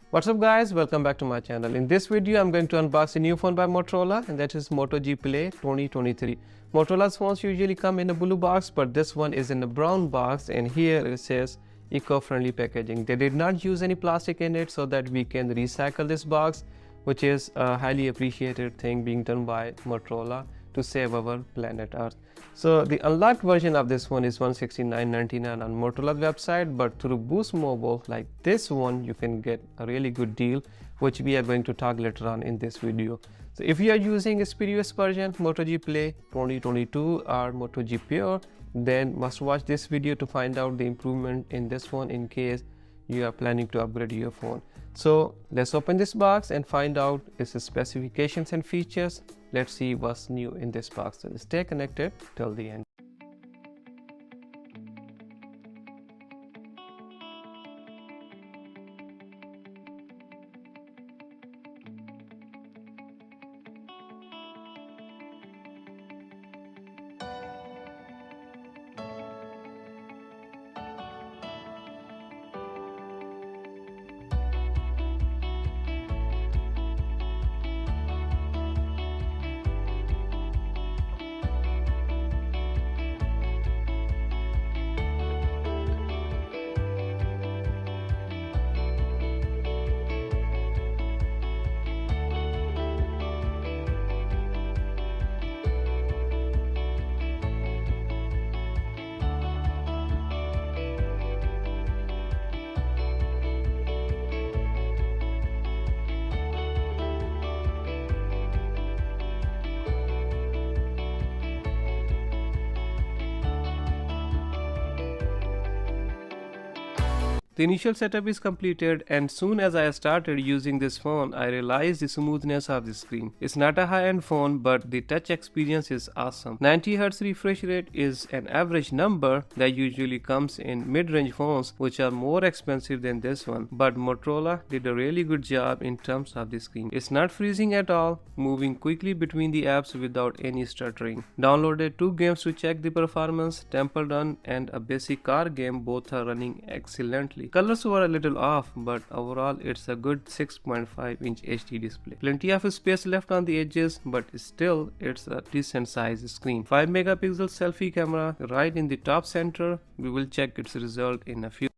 What's up guys, welcome back to my channel. In this video I'm going to unbox a new phone by Motorola, and that is Moto G Play 2023. Motorola's phones usually come in a blue box, but this one is in a brown box, and here it says eco-friendly packaging. They did not use any plastic in it so that we can recycle this box, which is a highly appreciated thing being done by Motorola to save our planet Earth. So the unlocked version of this one is $169.99 on Motorola's website, but through Boost Mobile like this one you can get a really good deal, which we are going to talk later on in this video. So if you are using its previous version, Moto G Play 2022 or Moto G Pure, then must watch this video to find out the improvement in this one in case you are planning to upgrade your phone. So let's open this box and find out its specifications and features. Let's see what's new in this box. So stay connected till the end. The initial setup is completed, and soon as I started using this phone, I realized the smoothness of the screen. It's not a high-end phone, but the touch experience is awesome. 90Hz refresh rate is an average number that usually comes in mid-range phones, which are more expensive than this one. But Motorola did a really good job in terms of the screen. It's not freezing at all, moving quickly between the apps without any stuttering. Downloaded 2 games to check the performance, Temple Run and a basic car game. Both are running excellently. Colors were a little off, but overall it's a good 6.5-inch HD display. Plenty of space left on the edges, but still it's a decent size screen. 5 megapixel selfie camera right in the top center. We will check its result in a few.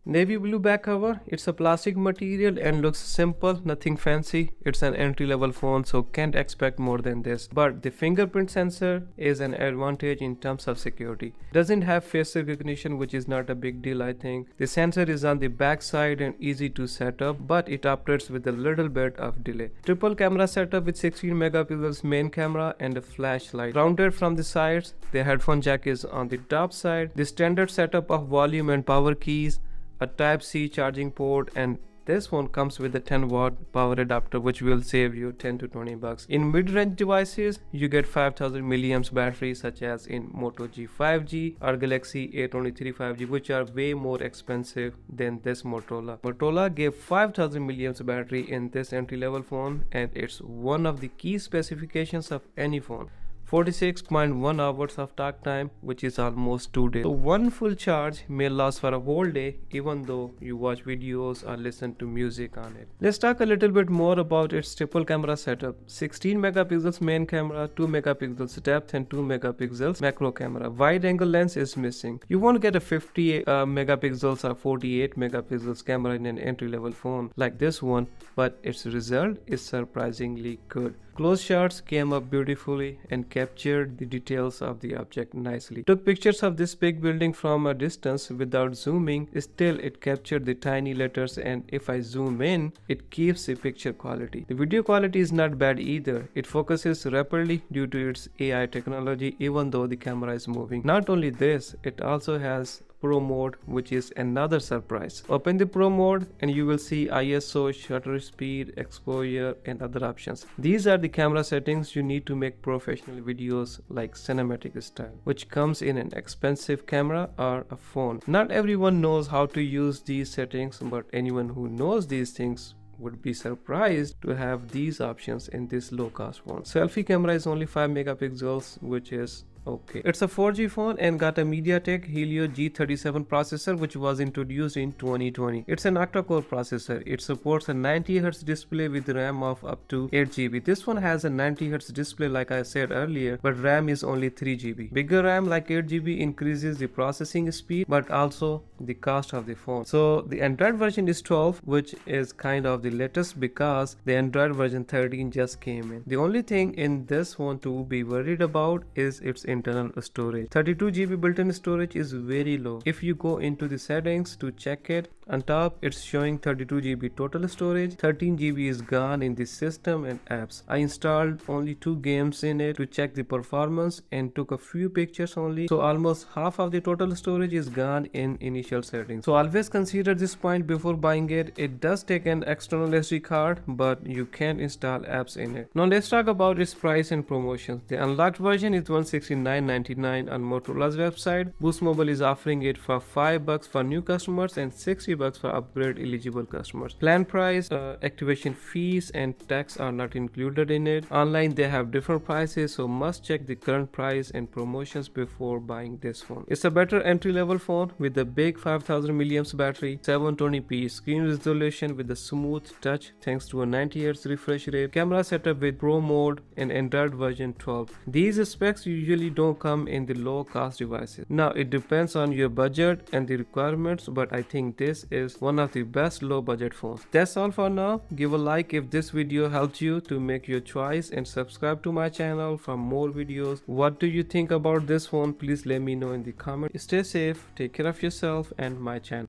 Navy blue back cover. It's a plastic material and looks simple, nothing fancy. It's an entry-level phone, so can't expect more than this. But the fingerprint sensor is an advantage in terms of security. Doesn't have face recognition, which is not a big deal, I think. The sensor is on the back side and easy to set up, but it operates with a little bit of delay. Triple camera setup with 16 megapixels main camera and a flashlight. Rounded from the sides, the headphone jack is on the top side. The standard setup of volume and power keys, a Type-C charging port, and this one comes with a 10-watt power adapter, which will save you 10 to 20 bucks. In mid-range devices, you get 5000 milliamps battery, such as in Moto G 5G or Galaxy A23 5G, which are way more expensive than this Motorola. Motorola gave 5000 milliamps battery in this entry-level phone, and it's one of the key specifications of any phone. 46.1 hours of talk time, which is almost 2 days. So one full charge may last for a whole day, even though you watch videos or listen to music on it. Let's talk a little bit more about its triple camera setup. 16 megapixels main camera, 2 megapixels depth and 2 megapixels macro camera. Wide angle lens is missing. You won't get a 50 megapixels or 48 megapixels camera in an entry level phone like this one, but its result is surprisingly good. Close shots came up beautifully and captured the details of the object nicely. Took pictures of this big building from a distance without zooming, still it captured the tiny letters, and if I zoom in, it keeps the picture quality. The video quality is not bad either. It focuses rapidly due to its AI technology even though the camera is moving. Not only this, it also has Pro mode, which is another surprise. Open the Pro mode and you will see ISO, shutter speed, exposure and other options. These are the camera settings you need to make professional videos like cinematic style, which comes in an expensive camera or a phone. Not everyone knows how to use these settings, but anyone who knows these things would be surprised to have these options in this low cost phone. Selfie camera is only 5 megapixels, which is okay. It's a 4G phone and got a MediaTek Helio G37 processor, which was introduced in 2020. It's an octa-core processor. It supports a 90Hz display with RAM of up to 8GB. This one has a 90Hz display like I said earlier, but RAM is only 3GB. Bigger RAM like 8GB increases the processing speed but also the cost of the phone. So the Android version is 12, which is kind of the latest because the Android version 13 just came in. The only thing in this phone to be worried about is its internal storage. 32GB built-in storage is very low. If you go into the settings to check it, on top it's showing 32GB total storage. 13GB is gone in the system and apps. I installed only 2 games in it to check the performance and took a few pictures only. So almost half of the total storage is gone in initial settings. So always consider this point before buying it. It does take an external SD card, but you can install apps in it. Now let's talk about its price and promotions. The unlocked version is $169.99 on Motorola's website. Boost Mobile is offering it for $5 for new customers and $60 for upgrade eligible customers. Plan price, activation fees and tax are not included in it. Online they have different prices, so must check the current price and promotions before buying this phone. It's a better entry-level phone with a big 5000 mAh battery, 720p screen resolution with a smooth touch thanks to a 90Hz refresh rate, camera setup with Pro mode and Android version 12. These specs usually don't come in the low cost devices. Now it depends on your budget and the requirements, but I think this is one of the best low budget phones. That's all for now. Give a like if this video helped you to make your choice and subscribe to my channel for more videos. What do you think about this phone? Please let me know in the comments. Stay safe, take care of yourself and my channel.